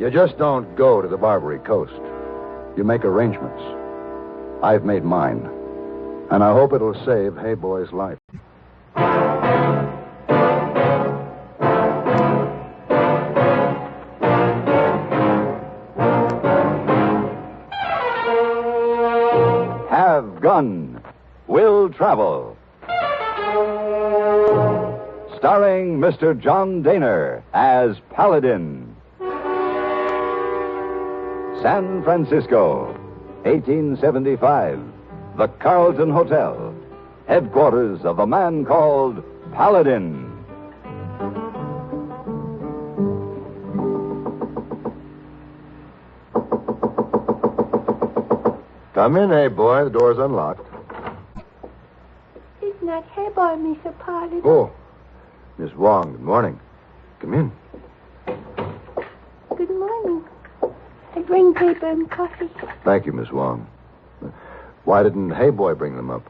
You just don't go to the Barbary Coast. You make arrangements. I've made mine. And I hope it'll save Hey Boy's life. Have gun. Will travel. Starring Mr. John Dehner as Paladin. San Francisco, 1875. The Carlton Hotel, headquarters of a man called Paladin. Come in, Hey Boy. The door's unlocked. It's not Hey Boy, Mr. Paladin. Oh, Miss Wong, good morning. Come in. Good morning. I bring paper and coffee. Thank you, Miss Wong. Why didn't Hey Boy bring them up?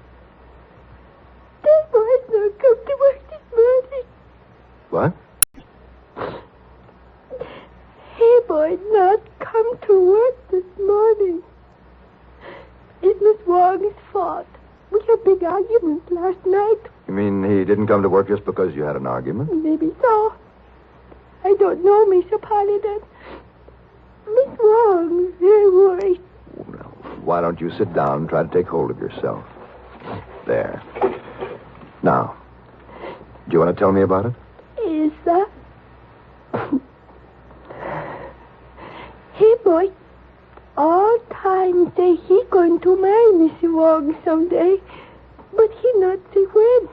Hey Boy's not come to work this morning. What? Hey Boy not come to work this morning. It's Miss Wong's fault. We had a big argument last night. You mean he didn't come to work just because you had an argument? Maybe so. I don't know, Mr. Paladin. Miss Wong's very worried. Well, why don't you sit down and try to take hold of yourself? There. Now, do you want to tell me about it? Is that? Hey, boy. All time say he going to marry Mr. Wong someday, but he not say when.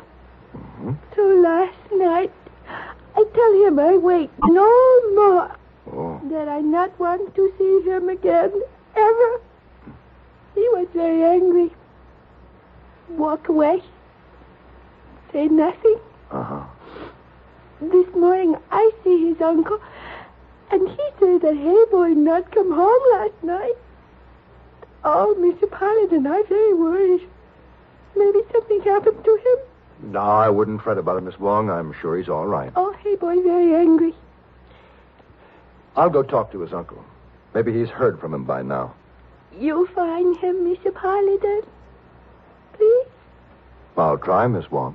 Mm-hmm. So last night, I tell him I wait no more. Oh. That I not want to see him again, ever. He was very angry. Walk away. Say nothing. Uh-huh. This morning, I see his uncle, and he said that Hey Boy not come home last night. Oh, Mr. Paladin, I'm very worried. Maybe something happened to him. No, I wouldn't fret about it, Miss Wong. I'm sure he's all right. Oh, Hey Boy very angry. I'll go talk to his uncle. Maybe he's heard from him by now. You find him, Mr. Paladin? Please? I'll try, Miss Wong.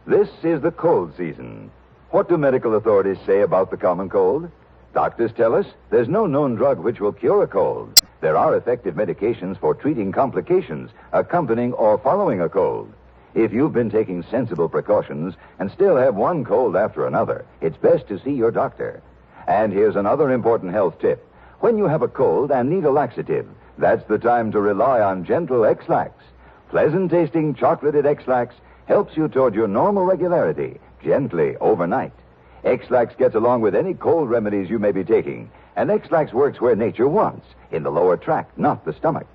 This is the cold season. What do medical authorities say about the common cold? Doctors tell us there's no known drug which will cure a cold. There are effective medications for treating complications accompanying or following a cold. If you've been taking sensible precautions and still have one cold after another, it's best to see your doctor. And here's another important health tip. When you have a cold and need a laxative, that's the time to rely on gentle X-Lax. Pleasant-tasting chocolated X-Lax helps you toward your normal regularity, gently overnight. X-Lax gets along with any cold remedies you may be taking, and X-Lax works where nature wants, in the lower tract, not the stomach.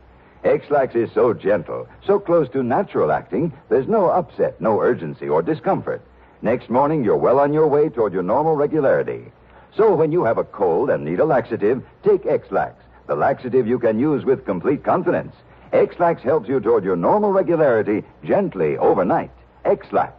X-Lax is so gentle, so close to natural acting, there's no upset, no urgency or discomfort. Next morning, you're well on your way toward your normal regularity. So when you have a cold and need a laxative, take X-Lax, the laxative you can use with complete confidence. X-Lax helps you toward your normal regularity gently overnight. X-Lax.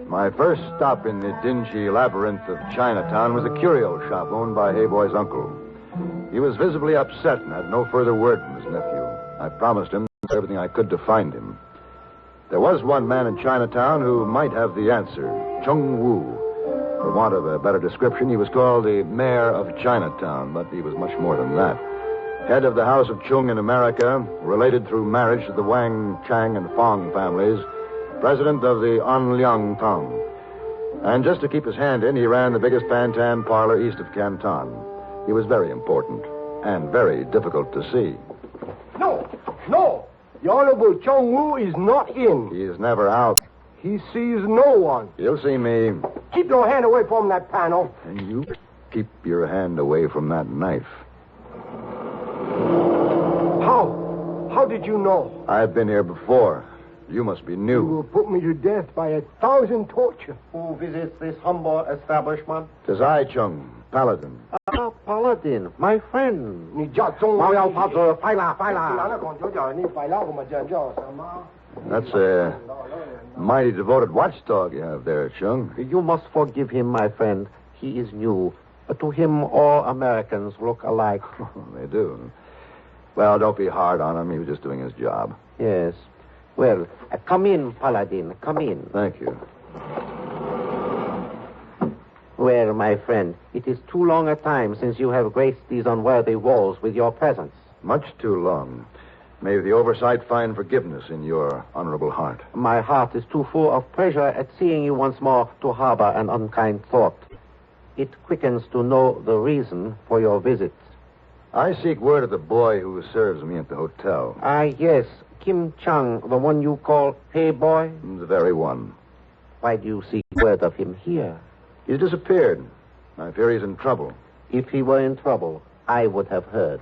My first stop in the dingy labyrinth of Chinatown was a curio shop owned by Hey Boy's uncle. He was visibly upset and had no further word from his nephew. I promised him everything I could to find him. There was one man in Chinatown who might have the answer, Chung Wu. For want of a better description, he was called the mayor of Chinatown, but he was much more than that. Head of the House of Chung in America, related through marriage to the Wang, Chang, and Fong families, president of the Anliang Tong. And just to keep his hand in, he ran the biggest fan-tan parlor east of Canton. He was very important and very difficult to see. No. The Honorable Chung Wu is not in. He is never out. He sees no one. You'll see me. Keep your hand away from that panel. And you keep your hand away from that knife. How? How did you know? I've been here before. You must be You new. will put me to death by 1,000 torture. Who visits this humble establishment? 'Tis I, Chung, Paladin. Ah, Paladin, my friend. 你叫中我文。要他做快啦，快你拿啦！那广角角，你白老我们这叫什么？ That's a mighty devoted watchdog you have there, Chung. You must forgive him, my friend. He is new. To him, all Americans look alike. They do. Well, don't be hard on him. He was just doing his job. Yes. Well, come in, Paladin. Come in. Thank you. Well, my friend, it is too long a time since you have graced these unworthy walls with your presence. Much too long. May the oversight find forgiveness in your honorable heart. My heart is too full of pleasure at seeing you once more to harbor an unkind thought. It quickens to know the reason for your visit. I seek word of the boy who serves me at the hotel. Ah, yes, Kim Chung, the one you call Hey Boy. The very one. Why do you seek word of him here? He's disappeared. I fear he's in trouble. If he were in trouble, I would have heard.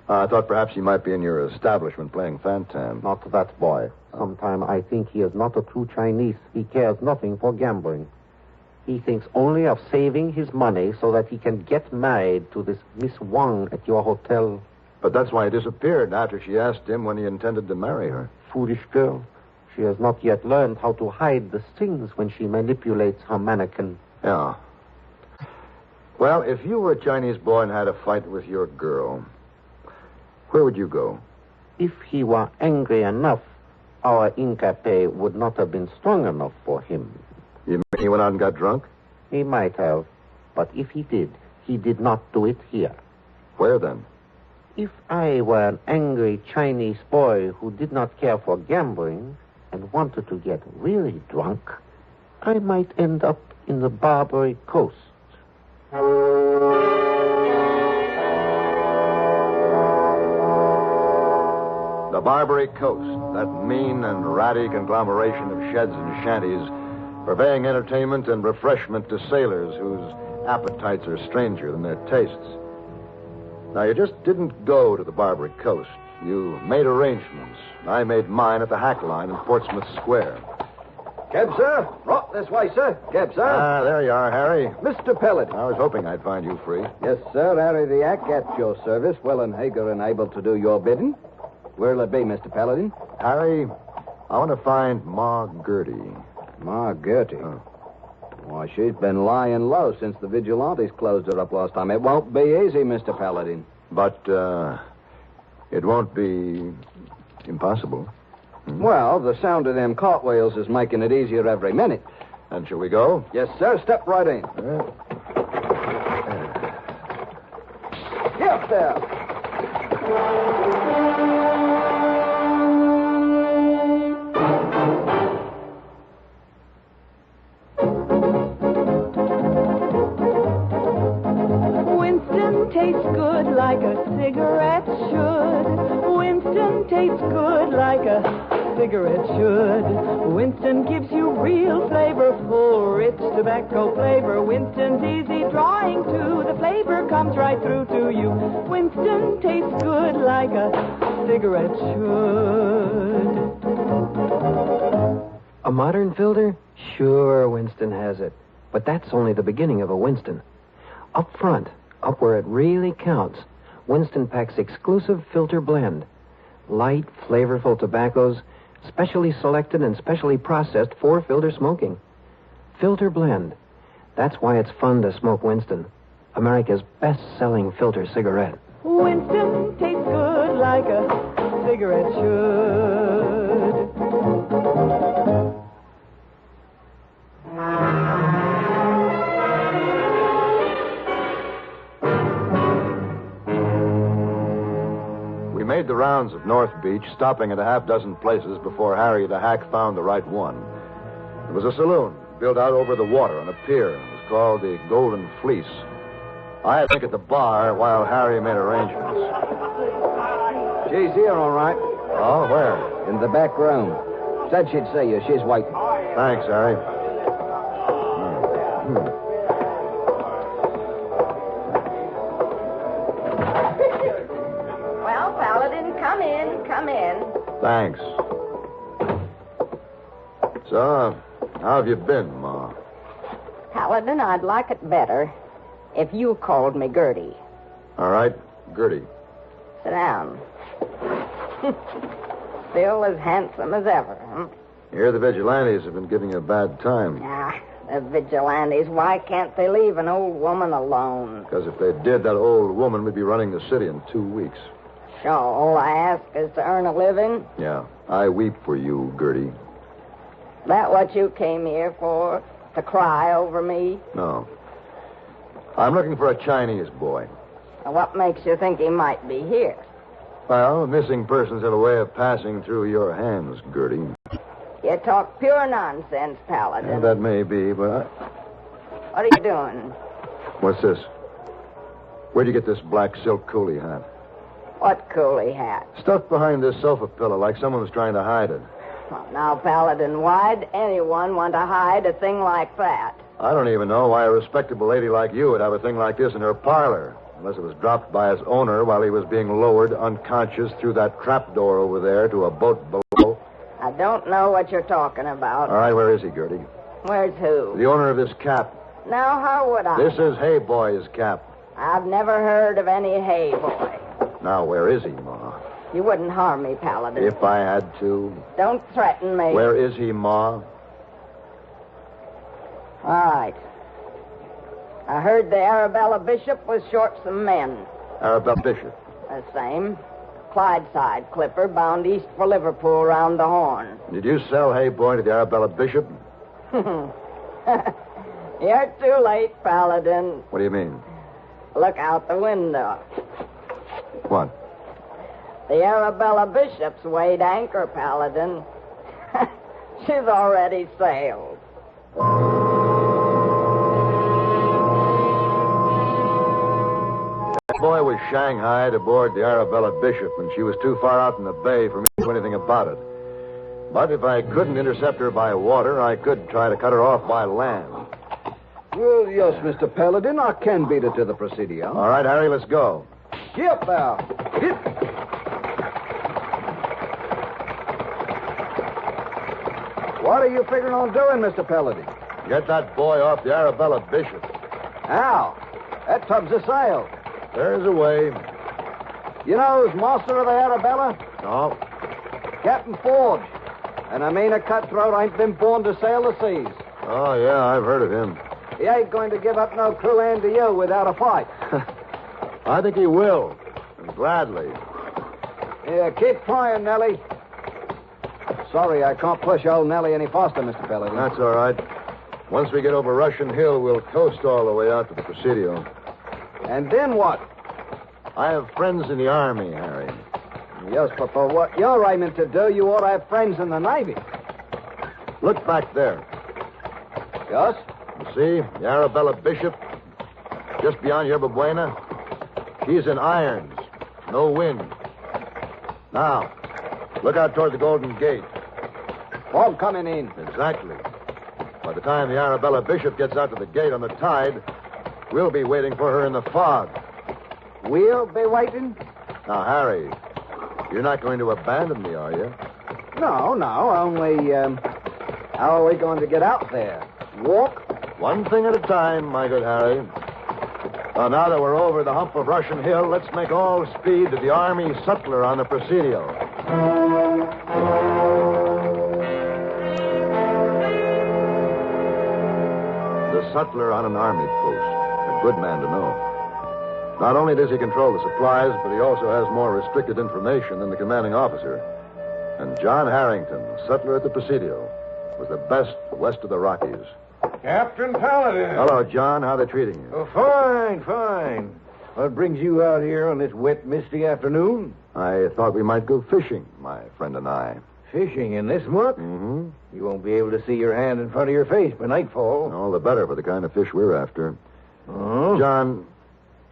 I thought perhaps he might be in your establishment playing Fantan. Not that boy. Sometime I think he is not a true Chinese. He cares nothing for gambling. He thinks only of saving his money so that he can get married to this Miss Wang at your hotel. But that's why he disappeared after she asked him when he intended to marry her. Foolish girl. She has not yet learned how to hide the stings when she manipulates her mannequin. Yeah. Well, if you were a Chinese boy and had a fight with your girl, where would you go? If he were angry enough, our Incape would not have been strong enough for him. You mean he went out and got drunk? He might have, but if he did not do it here. Where then? If I were an angry Chinese boy who did not care for gambling and wanted to get really drunk, I might end up in the Barbary Coast. The Barbary Coast, that mean and ratty conglomeration of sheds and shanties, purveying entertainment and refreshment to sailors whose appetites are stranger than their tastes. Now, you just didn't go to the Barbary Coast. You made arrangements. I made mine at the Hack Line in Portsmouth Square. Cab, sir. Right this way, sir. Cab, sir. Ah, there you are, Harry. Mr. Paladin. I was hoping I'd find you free. Yes, sir. Harry the Ack at your service, well and eager and able to do your bidding. Where'll it be, Mr. Paladin? Harry, I want to find Ma Gertie. Ma Gertie. Oh. Why, she's been lying low since the vigilantes closed her up last time. It won't be easy, Mr. Paladin. But, it won't be impossible. Well, the sound of them cartwheels is making it easier every minute. And shall we go? Yes, sir. Step right in. Get up there. Winston tastes good like a cigarette should. Winston tastes good like a cigarette should. Winston gives you real flavor, full, rich tobacco flavor. Winston's easy drawing too. The flavor comes right through to you. Winston tastes good like a cigarette should. A modern filter? Sure, Winston has it. But that's only the beginning of a Winston. Up front, up where it really counts, Winston packs exclusive filter blend. Light, flavorful tobaccos, specially selected and specially processed for filter smoking. Filter blend. That's why it's fun to smoke Winston, America's best-selling filter cigarette. Winston tastes good like a cigarette should. We made the rounds of North Beach, stopping at a half dozen places before Harry the Hack found the right one. It was a saloon built out over the water on a pier. It was called the Golden Fleece. I had to drink at the bar while Harry made arrangements. She's here, all right. Oh, where? In the back room. Said she'd see you. She's waiting. Thanks, Harry. Well, Paladin, come in, come in. Thanks. So, how have you been, Ma? Paladin, I'd like it better if you called me Gertie. All right, Gertie. Sit down. Still as handsome as ever, huh? Here the vigilantes have been giving you a bad time. Ah, the vigilantes. Why can't they leave an old woman alone? Because if they did, that old woman would be running the city in 2 weeks. Sure, all I ask is to earn a living. Yeah, I weep for you, Gertie. That what you came here for? To cry over me? No. I'm looking for a Chinese boy. Now, what makes you think he might be here? Well, missing persons have a way of passing through your hands, Gertie. You talk pure nonsense, Paladin. Yeah, that may be, but What are you doing? What's this? Where'd you get this black silk coolie hat? What coolie hat? Stuffed behind this sofa pillow like someone was trying to hide it. Well, now, Paladin, why'd anyone want to hide a thing like that? I don't even know why a respectable lady like you would have a thing like this in her parlor. Unless it was dropped by its owner while he was being lowered unconscious through that trapdoor over there to a boat below. I don't know what you're talking about. All right, where is he, Gertie? Where's who? The owner of this cap. Now, how would I? This is Hay Boy's cap. I've never heard of any hay boy. Now, where is he, Ma? You wouldn't harm me, Paladin. If I had to. Don't threaten me. Where is he, Ma? All right. I heard the Arabella Bishop was short some men. Arabella Bishop. The same. Clydeside clipper bound east for Liverpool around the Horn. Did you sell Hay Boy to the Arabella Bishop? You're too late, Paladin. What do you mean? Look out the window. What? The Arabella Bishop's weighed anchor, Paladin. She's already sailed. That boy was shanghaied aboard the Arabella Bishop, and she was too far out in the bay for me to do anything about it. But if I couldn't intercept her by water, I could try to cut her off by land. Well, yes, Mr. Paladin, I can beat it to the Presidio. All right, Harry, let's go. Yep, there. Hit. What are you figuring on doing, Mr. Paladin? Get that boy off the Arabella Bishop. How? That tub's a sail. There's a way. You know who's master of the Arabella? No. Captain Forge. And I mean a cutthroat ain't been born to sail the seas. Oh, yeah, I've heard of him. He ain't going to give up no crew hand to you without a fight. I think he will. And gladly. Yeah, keep trying, Nellie. Sorry, I can't push old Nellie any faster, Mr. Paladin. That's all right. Once we get over Russian Hill, we'll coast all the way out to the Presidio. And then what? I have friends in the Army, Harry. Yes, but for what you're aiming to do, you ought to have friends in the Navy. Look back there. Yes? You see, the Arabella Bishop, just beyond Yerba Buena. She's in irons. No wind. Now, look out toward the Golden Gate. Fog coming in. Exactly. By the time the Arabella Bishop gets out to the gate on the tide, we'll be waiting for her in the fog. We'll be waiting? Now, Harry, you're not going to abandon me, are you? No, only, how are we going to get out there? Walk? One thing at a time, my good Harry. Now that we're over the hump of Russian Hill, let's make all speed to the Army sutler on the Presidio. The sutler on an army post. A good man to know. Not only does he control the supplies, but he also has more restricted information than the commanding officer. And John Harrington, sutler at the Presidio, was the best west of the Rockies. Captain Paladin. Hello, John. How are they treating you? Oh, fine. What brings you out here on this wet, misty afternoon? I thought we might go fishing, my friend and I. Fishing in this muck? Mm-hmm. You won't be able to see your hand in front of your face by nightfall. All the better for the kind of fish we're after. Oh? John,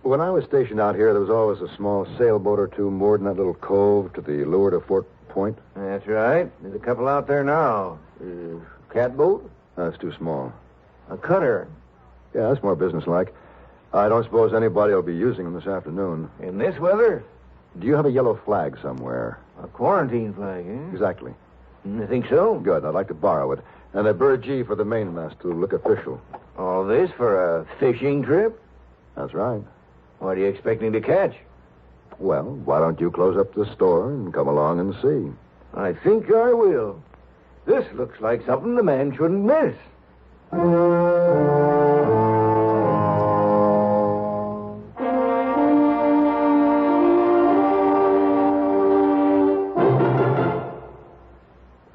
when I was stationed out here, there was always a small sailboat or two moored in that little cove to the leeward of Fort Point. That's right. There's a couple out there now. Catboat? That's too small. A cutter. Yeah, that's more businesslike. I don't suppose anybody will be using them this afternoon. In this weather? Do you have a yellow flag somewhere? A quarantine flag, eh? Exactly. You think so? Good. I'd like to borrow it. And a burgee for the mainmast to look official. All this for a fishing trip? That's right. What are you expecting to catch? Well, why don't you close up the store and come along and see? I think I will. This looks like something the man shouldn't miss.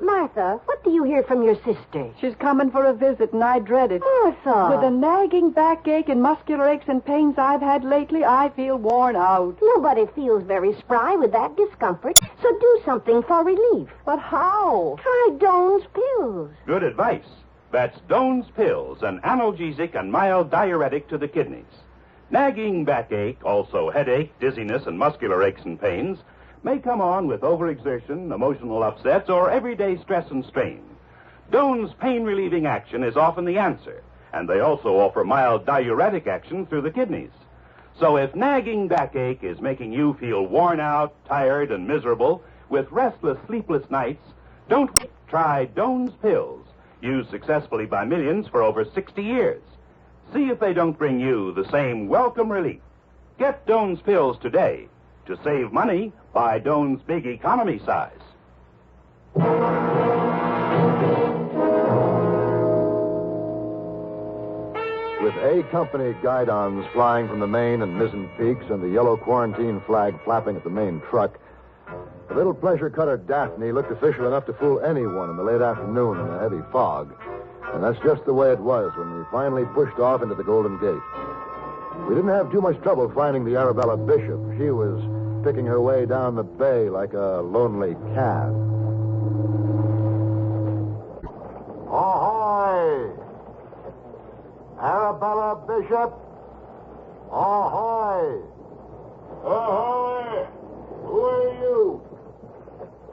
Martha, what do you hear from your sister? She's coming for a visit, and I dread it. Martha! With the nagging backache and muscular aches and pains I've had lately, I feel worn out. Nobody feels very spry with that discomfort, so do something for relief. But how? Try Doan's pills. Good advice. That's Doan's Pills, an analgesic and mild diuretic to the kidneys. Nagging backache, also headache, dizziness, and muscular aches and pains may come on with overexertion, emotional upsets, or everyday stress and strain. Doan's pain-relieving action is often the answer, and they also offer mild diuretic action through the kidneys. So if nagging backache is making you feel worn out, tired, and miserable with restless, sleepless nights, don't try Doan's Pills, used successfully by millions for over 60 years. See if they don't bring you the same welcome relief. Get Doan's Pills today. To save money, buy Doan's Big Economy size. With A Company guidons flying from the main and mizzen peaks and the yellow quarantine flag flapping at the main truck, the little pleasure cutter Daphne looked official enough to fool anyone in the late afternoon in a heavy fog. And that's just the way it was when we finally pushed off into the Golden Gate. We didn't have too much trouble finding the Arabella Bishop. She was picking her way down the bay like a lonely calf. Ahoy! Arabella Bishop! Ahoy! Ahoy! Who are you?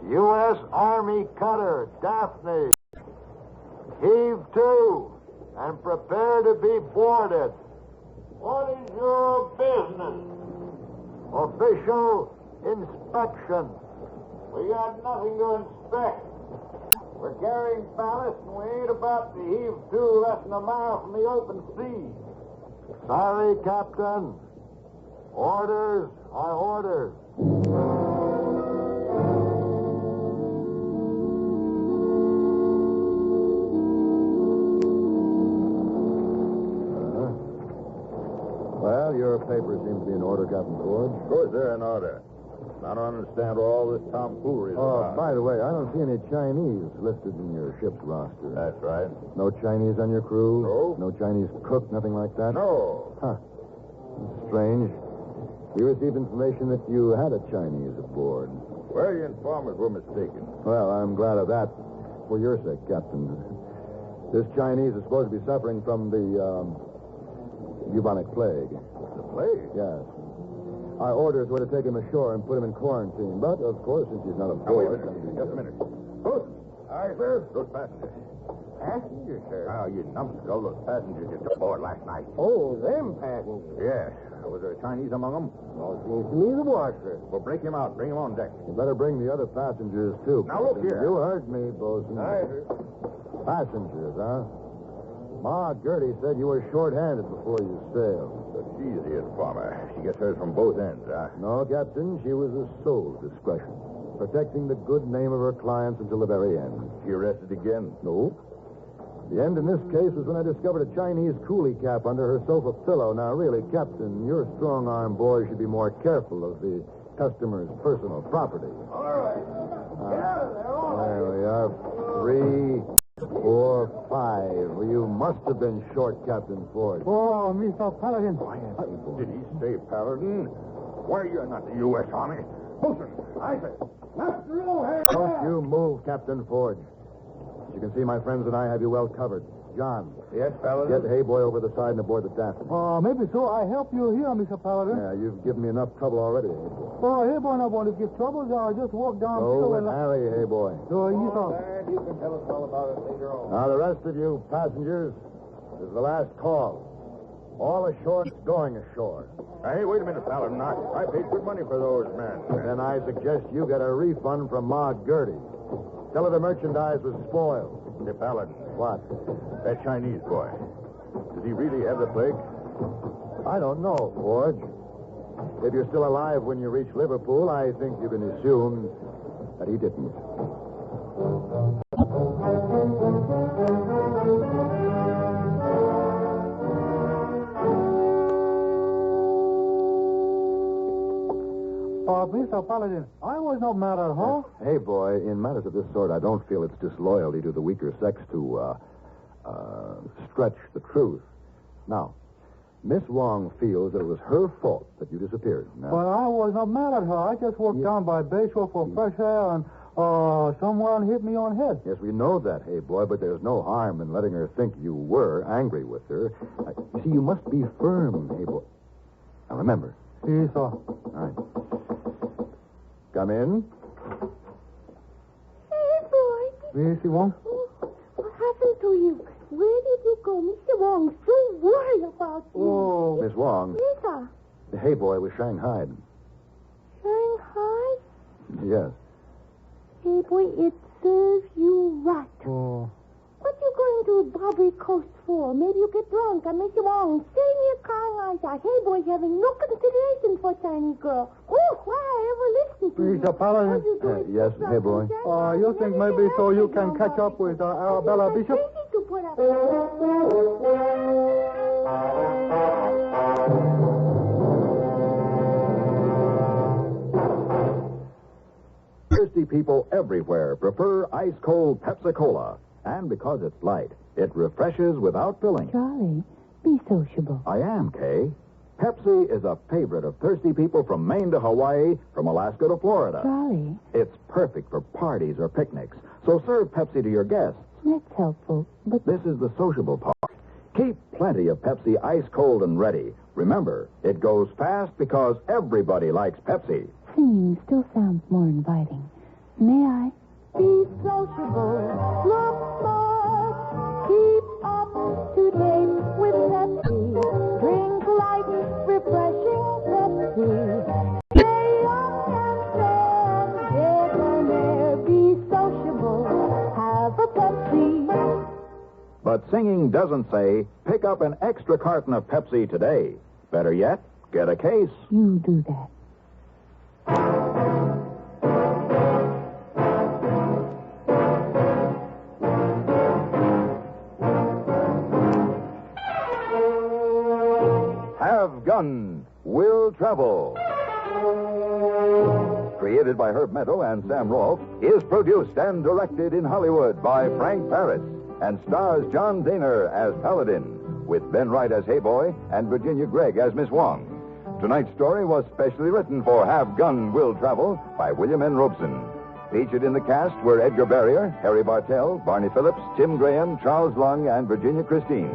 U.S. Army cutter, Daphne. Heave to and prepare to be boarded. What is your business? Official inspection. We got nothing to inspect. We're carrying ballast and we ain't about to heave to less than a mile from the open sea. Sorry, Captain. Orders are orders. Well, your paper seems to be in order, Captain Ford. Of course they're in order. I don't understand what all this tomfoolery is about. By the way, I don't see any Chinese listed in your ship's roster. That's right. No Chinese on your crew? No. No Chinese cook, nothing like that? No. Huh. That's strange. We received information that you had a Chinese aboard. Well, you informers were mistaken. Well, I'm glad of that. For your sake, Captain. This Chinese is supposed to be suffering from the, bubonic plague. The plague? Yes. Our orders were to take him ashore and put him in quarantine. But, of course, since he's not aboard... Just a minute. Bosun. Aye, sir. Those passengers. Passengers, sir? Oh, you numbskull. Those passengers you took aboard last night. Oh, them passengers. Yes. Was there a Chinese among them? Well, it seems to me there was, sir. Well, break him out. Bring him on deck. You better bring the other passengers, too. Now, look here. You heard me, Bosun. Aye, sir. Passengers, huh? Ma Gertie said you were short-handed before you sailed. So she's the informer. She gets hers from both ends, huh? No, Captain, she was a sole discretion, protecting the good name of her clients until the very end. She arrested again? No. The end in this case was when I discovered a Chinese coolie cap under her sofa pillow. Now, really, Captain, your strong-arm boy should be more careful of the customer's personal property. All right. There we are. 3, 4, 5. Well, you must have been short, Captain Ford. Oh, Mr. Paladin. Did he say Paladin? Why, you're not the U.S. Army. Bosun, I say. That's the roll, here. Don't you move, Captain Ford. As you can see, my friends and I have you well covered. John. Yes, Paladin? Get Hey Boy over the side and aboard the Daphne. Maybe so. I help you here, Mr. Paladin. Yeah, you've given me enough trouble already, Hey Boy. Hey Boy, not want to give trouble. I'll just walk down. Go and Harry, Hey Boy. So you thought. You can tell us all about it later on. Now, the rest of you passengers, this is the last call. All ashore that's going ashore. Hey, wait a minute, Paladin. I paid good money for those men. Then I suggest you get a refund from Ma Gertie. Tell her the merchandise was spoiled. Hey, Paladin, What? that Chinese boy, does he really have the plague? I don't know, Forge. If you're still alive when you reach Liverpool, I think you can assume that he didn't. Mr. Paladin, I was not mad at her. Hey, boy, in matters of this sort, I don't feel it's disloyalty to the weaker sex to, stretch the truth. Now, Miss Wong feels that it was her fault that you disappeared. Now, But I was not mad at her. I just walked down by Bayshore for fresh air and someone hit me on the head. yes, we know that, hey, boy, but there's no harm in letting her think you were angry with her. You see, you must be firm, hey, boy. Now, remember. Yes, sir. All right. Come in. Hey, boy. Yes, you won't? What happened to you? Where did you go? Mr. Wong's so worried about you. Oh. Miss Wong, Yes, sir. the hey boy was Shanghai. Shanghai? Yes. Hey, boy, it serves you right. Oh. What you going to Barbary Coast for? Maybe you get drunk and Mr. Wong sitting here crying like that. Hey, boy, having no consideration for a Chinese girl. Oh, why I ever listen to you? Mr. Paladin. All you do is Yes, drunk hey, boy. and You think maybe so you can catch up with Arabella Bishop? Crazy to put up. Thirsty people everywhere prefer ice-cold Pepsi-Cola. And because it's light, it refreshes without filling. Charlie, be sociable. I am, Kay. Pepsi is a favorite of thirsty people from Maine to Hawaii, from Alaska to Florida. Charlie, It's perfect for parties or picnics. So serve Pepsi to your guests. that's helpful, but This is the sociable part. Keep plenty of Pepsi ice cold and ready. Remember, it goes fast because everybody likes Pepsi. singing still sounds more inviting. May I? Be sociable, look smart, keep up to date with Pepsi. Drink light, refreshing Pepsi. Stay up and debonair, be sociable, have a Pepsi. But singing doesn't say, pick up an extra carton of Pepsi today. Better yet, get a case. You do that. Have Gun Will Travel. Created by Herb Meadow and Sam Rolfe, is produced and directed in Hollywood by Frank Paris and stars John Dehner as Paladin, with Ben Wright as Hayboy and Virginia Gregg as Miss Wong. Tonight's story was specially written for Have Gun Will Travel by William N. Robeson. Featured in the cast were Edgar Barrier, Harry Bartell, Barney Phillips, Tim Graham, Charles Lung, and Virginia Christine.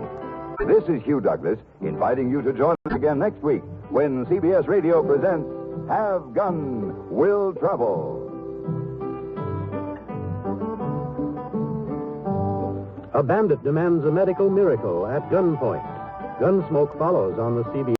This is Hugh Douglas, inviting you to join us again next week when CBS Radio presents Have Gun Will Travel. A bandit demands a medical miracle at gunpoint. Gunsmoke follows on the CBS.